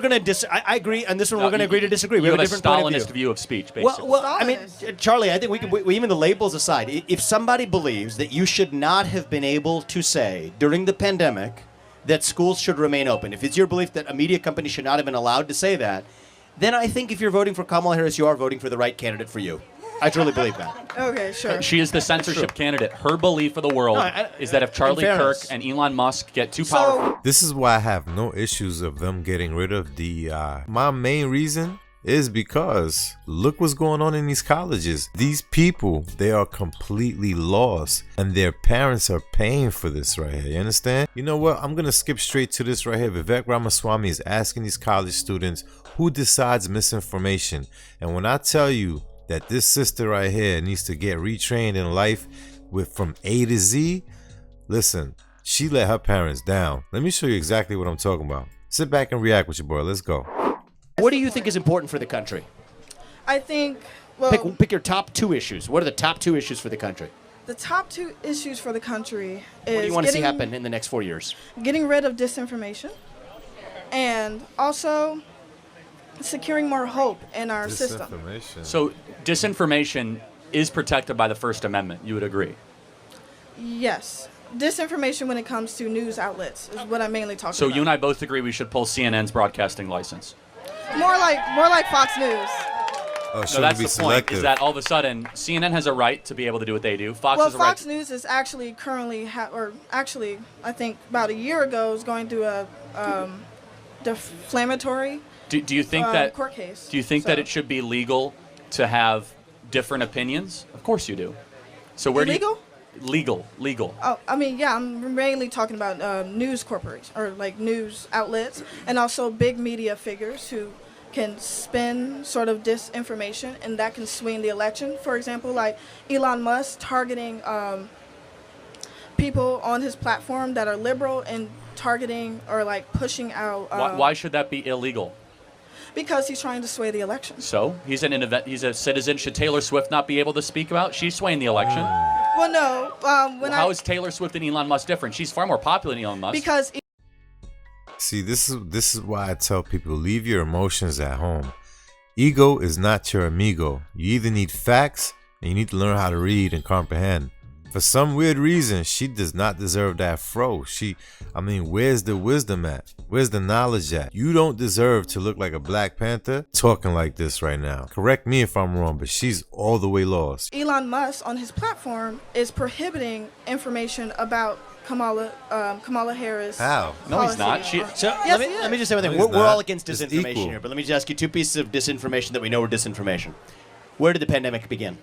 We're going to I agree on this one. We're going to agree to disagree. We You have a have a different point of Stalinist view of speech, basically. Well, I mean, Charlie, I think even the labels aside, if somebody believes that you should not have been able to say during the pandemic that schools should remain open, if it's your belief that a media company should not have been allowed to say that, then I think if you're voting for Kamala Harris, you are voting for the right candidate for you. I truly believe that. Okay, sure. She is the censorship candidate. Her belief of the world is that if Charlie Kirk and Elon Musk get too powerful... This is why I have no issues of them getting rid of DEI. My main reason is because look what's going on in these colleges. These people, they are completely lost, and their parents are paying for this right here. You understand? You know what? I'm going to skip straight to this right here. Vivek Ramaswamy is asking these college students who decides misinformation. And when I tell you that this sister right here needs to get retrained in life from A to Z, listen, she let her parents down. Let me show you exactly what I'm talking about. Sit back and react with your boy. Let's go. What do you think is important for the country? I think, well... Pick your top 2 issues. What are the top 2 issues for the country? The top 2 issues for the country is... What do you want to see happen in the next 4 years? Getting rid of disinformation, and also securing more hope in our system. So disinformation is protected by the First Amendment. You would agree? Yes. Disinformation when it comes to news outlets is what I'm mainly talking about. So you and I both agree we should pull CNN's broadcasting license. More like Fox News. Oh, no, that's the point, is that all of a sudden CNN has a right to be able to do what they do. Fox has a right. Fox News is actually currently, I think about a year ago, is going through a defamatory do you think that court case. Do you think that it should be legal to have different opinions? Of course you do. So where illegal? Legal. Oh, I mean, yeah, I'm mainly talking about news corporations or like news outlets, and also big media figures who can spin sort of disinformation, and that can swing the election. For example, like Elon Musk targeting people on his platform that are liberal and targeting or like pushing out. Why should that be illegal? Because he's trying to sway the election. So he's he's a citizen. Should Taylor Swift not be able to speak about? She's swaying the election. Well, no. How is Taylor Swift and Elon Musk different? She's far more popular than Elon Musk. Because. See, this is why I tell people, leave your emotions at home. Ego is not your amigo. You either need facts and you need to learn how to read and comprehend. For some weird reason, she does not deserve that fro. Where's the wisdom at? Where's the knowledge at? You don't deserve to look like a Black Panther talking like this right now. Correct me if I'm wrong, but she's all the way lost. Elon Musk on his platform is prohibiting information about Kamala Harris. How? No, he's not. Let me just say one thing. We're all against disinformation here, but let me just ask you 2 pieces of disinformation that we know are disinformation. Where did the pandemic begin?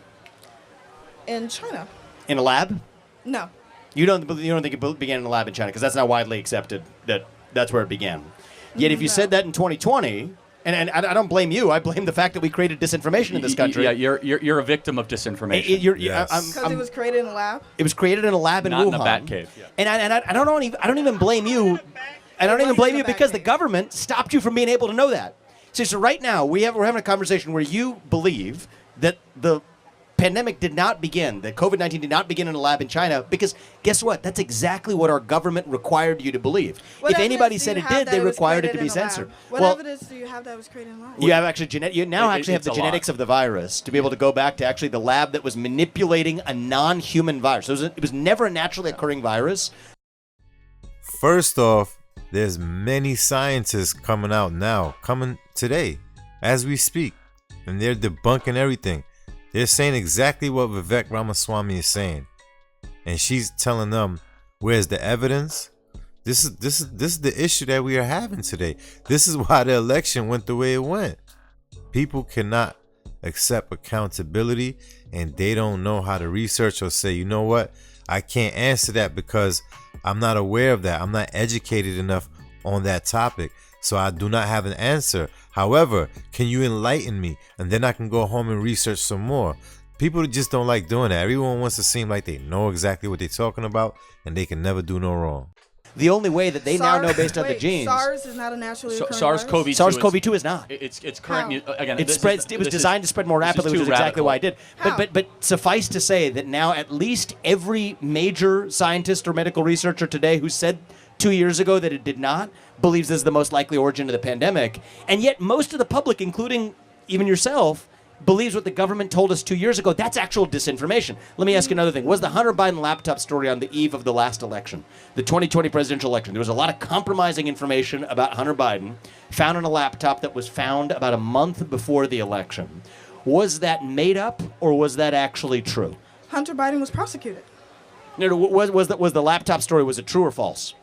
In China. In a lab? No. You don't think it began in a lab in China, because that's not widely accepted that that's where it began. Yet if you said that in 2020, and I don't blame you, I blame the fact that we created disinformation in this country. Yeah, you're a victim of disinformation. Because it was created in a lab? It was created in a lab in Wuhan. Not in a bat cave. Yeah. And I don't even blame you. I don't even blame you because the government stopped you from being able to know that. So right now we're having a conversation where you believe that the pandemic did not begin, that COVID-19 did not begin in a lab in China, because guess what? That's exactly what our government required you to believe. If anybody said it did, they required it to be censored. What evidence do you have that it was created in a lab? You have actually have the genetics of the virus to be able to go back to actually the lab that was manipulating a non-human virus. It was never a naturally occurring virus. First off, there's many scientists coming today as we speak, and they're debunking everything. They're saying exactly what Vivek Ramaswamy is saying, and she's telling them, "Where's the evidence?" This is the issue that we are having today. This is why the election went the way it went. People cannot accept accountability, and they don't know how to research or say, "You know what? I can't answer that because I'm not aware of that. I'm not educated enough on that topic, so I do not have an answer. However, can you enlighten me? And then I can go home and research some more." People just don't like doing that. Everyone wants to seem like they know exactly what they're talking about, and they can never do no wrong. The only way that they now know based on the genes. SARS is not a naturally occurring SARS-CoV-2. SARS-CoV-2 is not. It's current. Again, it was designed to spread more rapidly, which is exactly why it did. But suffice to say that now at least every major scientist or medical researcher today who said 2 years ago that it did not, believes this is the most likely origin of the pandemic. And yet most of the public, including even yourself, believes what the government told us 2 years ago. That's actual disinformation. Let me ask you another thing. Was the Hunter Biden laptop story on the eve of the last election, the 2020 presidential election, there was a lot of compromising information about Hunter Biden found on a laptop that was found about a month before the election. Was that made up or was that actually true? Hunter Biden was prosecuted. No, was the laptop story, was it true or false?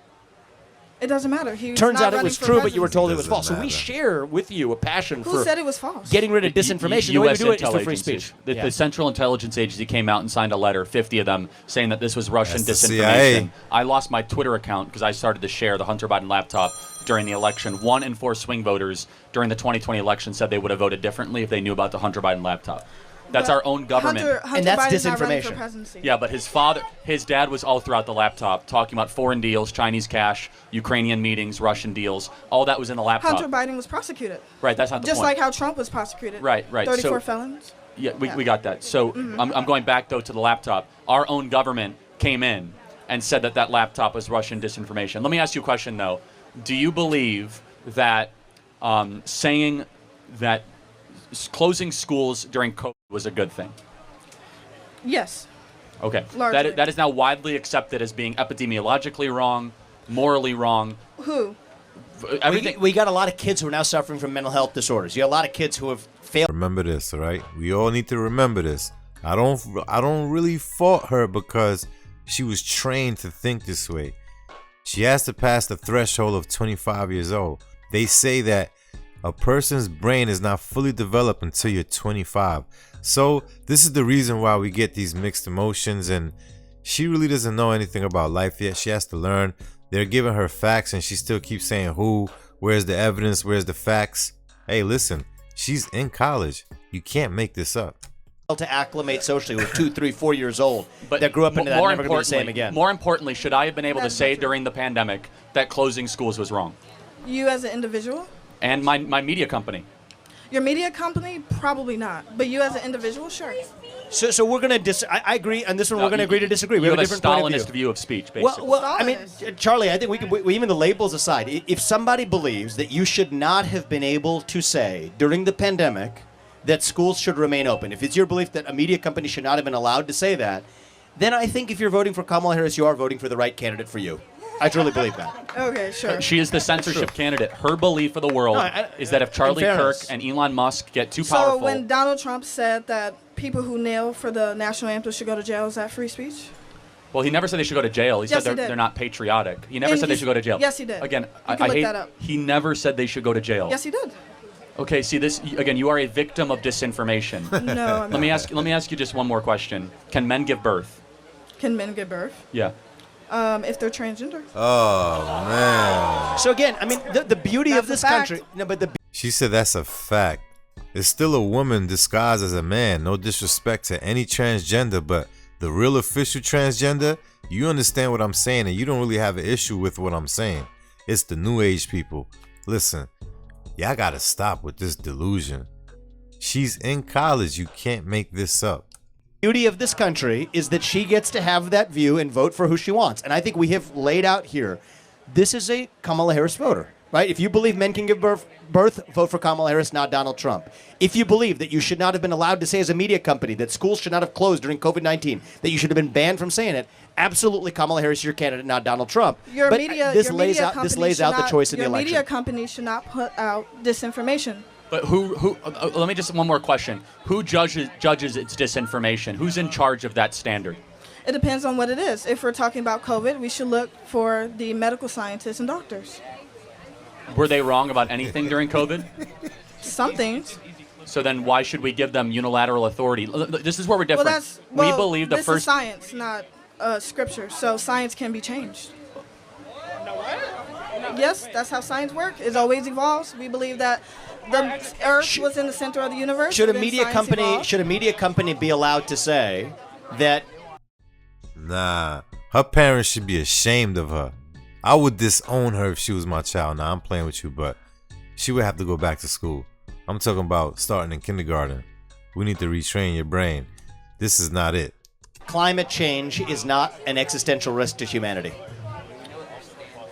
It doesn't matter. He was Turns not out it running was for true, but you were presidency. told it was Doesn't false. So we matter. share with you a passion Who for said it was false? getting rid of disinformation. The way we U.S. do it is through free intelligence speech. The, Yeah. the Central Intelligence Agency came out and signed a letter, 50 of them, saying that this was Russian That's the disinformation. CIA. I lost my Twitter account because I started to share the Hunter Biden laptop during the election. 1 in 4 swing voters during the 2020 election said they would have voted differently if they knew about the Hunter Biden laptop. That's But our own government. Hunter And that's Biden's not running for disinformation. presidency. Yeah, but his dad was all throughout the laptop talking about foreign deals, Chinese cash, Ukrainian meetings, Russian deals. All that was in the laptop. Hunter Biden was prosecuted. Right, that's not the Just point. like how Trump was prosecuted. Right. 34 So- felons. Yeah, we Yeah. got that. So I'm going back, though, to the laptop. Our own government came in and said that that laptop was Russian disinformation. Let me ask you a question, though. Do you believe that saying that closing schools during COVID was a good thing? Yes. Okay. Largely. That is now widely accepted as being epidemiologically wrong, morally wrong. Who? Everything. We got a lot of kids who are now suffering from mental health disorders. You got a lot of kids who have failed. Remember this, all right? We all need to remember this. I don't really fault her because she was trained to think this way. She has to pass the threshold of 25 years old. They say that a person's brain is not fully developed until you're 25. So this is the reason why we get these mixed emotions, and she really doesn't know anything about life yet. She has to learn. They're giving her facts and she still keeps saying who, where's the evidence, where's the facts. Hey, listen, she's in college. You can't make this up. To acclimate socially with 2, 3, 4 years old But that grew up into that, more never going to be the same again. More importantly, should I have been able to That's say not true. during the pandemic that closing schools was wrong? You as an individual? And my media company. Your media company? Probably not. But you as an individual? Sure. So we're going to I agree on this one. No, we're going to you- agree to disagree. We You have a have a different point of Stalinist view. view of speech, basically. Well, I mean, Stalinist. Charlie, I think we even the labels aside, if somebody believes that you should not have been able to say during the pandemic that schools should remain open, if it's your belief that a media company should not have been allowed to say that, then I think if you're voting for Kamala Harris, you are voting for the right candidate for you. I truly believe that. Okay, sure. She is the censorship candidate. Her belief of the world No, is that if Charlie in Kirk fairness. and Elon Musk get too So powerful, when Donald Trump said that people who kneel for the national anthem should go to jail, is that free speech? well, he never said they should go to jail. He Yes, said he did. they're not patriotic. He never And said they he's- should go to jail. yes, he did. Again, You I can look hate. that up. He never said they should go to jail. Yes, he did. Okay, see this again. You are a victim of disinformation. No, I'm Let me not. ask you just one more question. Can men give birth? Can men give birth? Yeah. If they're transgender? Oh, man. So again, I mean, the beauty of That's this a fact. country. No, but the She said that's a fact. It's still a woman disguised as a man. No disrespect to any transgender, but the real official transgender, you understand what I'm saying, and you don't really have an issue with what I'm saying. It's the new age people. Listen, y'all gotta stop with this delusion. She's in college. You can't make this up. beauty of this country is that she gets to have that view and vote for who she wants. And I think we have laid out here, this is a Kamala Harris voter, right? If you believe men can give birth, vote for Kamala Harris, not Donald Trump. If you believe that you should not have been allowed to say as a media company that schools should not have closed during COVID-19, that you should have been banned from saying it, absolutely Kamala Harris is your candidate, not Donald Trump. Your But media, this your lays media out this company lays should out the not- choice in the Your election. media company should not put out disinformation. But who? Let me just one more question. Who judges its disinformation? Who's in charge of that standard? It depends on what it is. If we're talking about COVID, we should look for the medical scientists and doctors. Were they wrong about anything during COVID? Some things. So then why should we give them unilateral authority? This is where we're different. We believe the this first. is science, not scripture. So science can be changed. Yes, that's how science works. It always evolves. We believe that the Earth was in the center of the universe. Should a then media science company evolved. be allowed to say that Nah, her parents should be ashamed of her. I would disown her if she was my child. Nah, I'm playing with you, but she would have to go back to school. I'm talking about starting in kindergarten. We need to retrain your brain. This is not it. climate change is not an existential risk to humanity?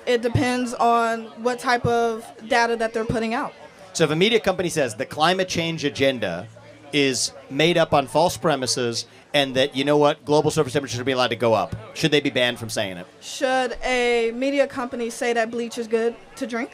It depends on what type of data that they're putting out. So if a media company says the climate change agenda is made up on false premises and that, you know what, global surface temperatures should be allowed to go up, should they be banned from saying it? Should a media company say that bleach is good to drink?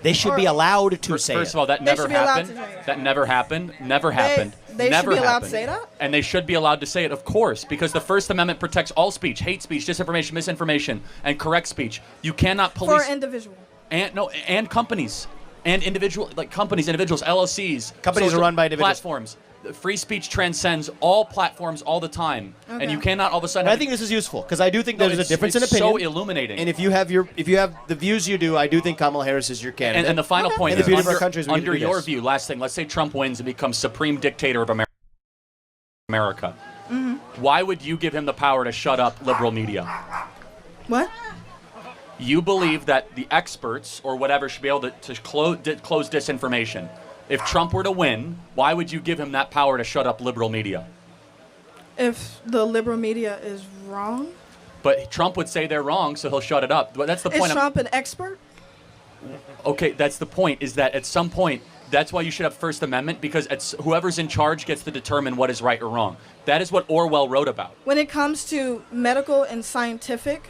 They should be allowed to say First it. of all, that They never should be allowed happened. to say it. That never happened. Never happened. They never should be allowed happened. to say that? And they should be allowed to say it, of course, because the First Amendment protects all speech, hate speech, disinformation, misinformation, and correct speech. You cannot police For an individual. and companies and individuals, LLCs. Companies are run by individuals. Platforms. Free speech transcends all platforms all the time, and Okay. you cannot all of a sudden. I think this is useful because I do think No, there's a it's- difference in it's opinion. so illuminating. And if you have the views you do, I do think Kamala Harris is your candidate. and the final point And the is, beauty of our under, country is we get to under do your this. view, last thing, let's say Trump wins and becomes supreme dictator of America. Why would you give him the power to shut up liberal media? What? You believe that the experts or whatever should be able to close disinformation. If Trump were to win, why would you give him that power to shut up liberal media? If the liberal media is wrong? But Trump would say they're wrong, so he'll shut it up. But that's the Is point. Trump an expert? Okay, that's the point, is that at some point, that's why you should have First Amendment, because whoever's in charge gets to determine what is right or wrong. That is what Orwell wrote about. When it comes to medical and scientific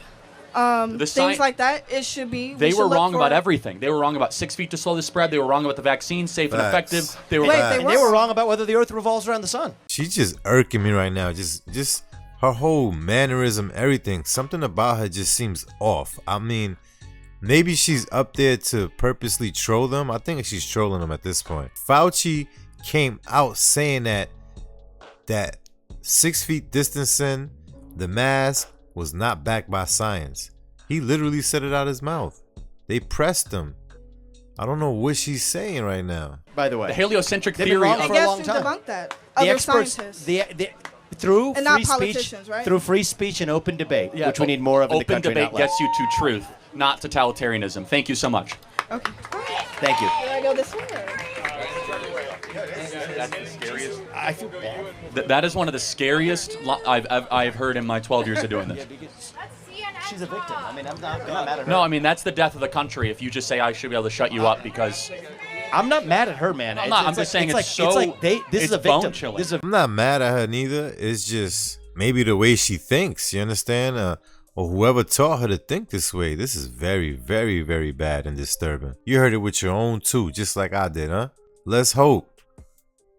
things like that, it should be. They were wrong about everything. They were wrong about 6 feet to slow the spread. They were wrong about the vaccine, safe and Facts. effective. They were Wait, Facts. they And they were were wrong about whether the Earth revolves around the sun. She's just irking me right now. Just her whole mannerism, everything. Something about her just seems off. I mean, maybe she's up there to purposely troll them. I think she's trolling them at this point. Fauci came out saying that 6 feet distancing, the mask was not backed by science. He literally said it out his mouth. They pressed him. I don't know what she's saying right now. By the way, the heliocentric They've been theory wrong of for I a guess long to time. debunk that. the Other experts, scientists. through And not free speech, politicians, right? through free speech and open debate, Yeah, which we need more of in the open country. debate not less. gets you to truth, not totalitarianism. Thank you so much. Okay. Thank you. Did I go this way? Or? That's the scariest. I feel bad. That is one of the scariest I've heard in my 12 years of doing this. She's a victim. I mean, I'm not mad at her. No, I mean that's the death of the country. If you just say I should be able to shut you up because I'm not mad at her, man. I'm not. I'm just saying it's so. this is it's a victim. bone-chilling. This is a I'm not mad at her neither. It's just maybe the way she thinks. You understand? Or whoever taught her to think this way. This is very, very, very bad and disturbing. You heard it with your own too, just like I did, huh? Let's hope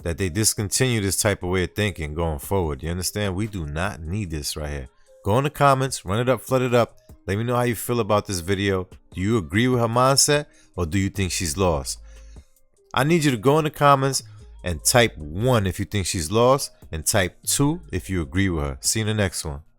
that they discontinue this type of way of thinking going forward. You understand? We do not need this right here. Go in the comments, run it up, flood it up. Let me know how you feel about this video. Do you agree with her mindset or do you think she's lost? I need you to go in the comments and type 1 if you think she's lost and type 2 if you agree with her. See you in the next one.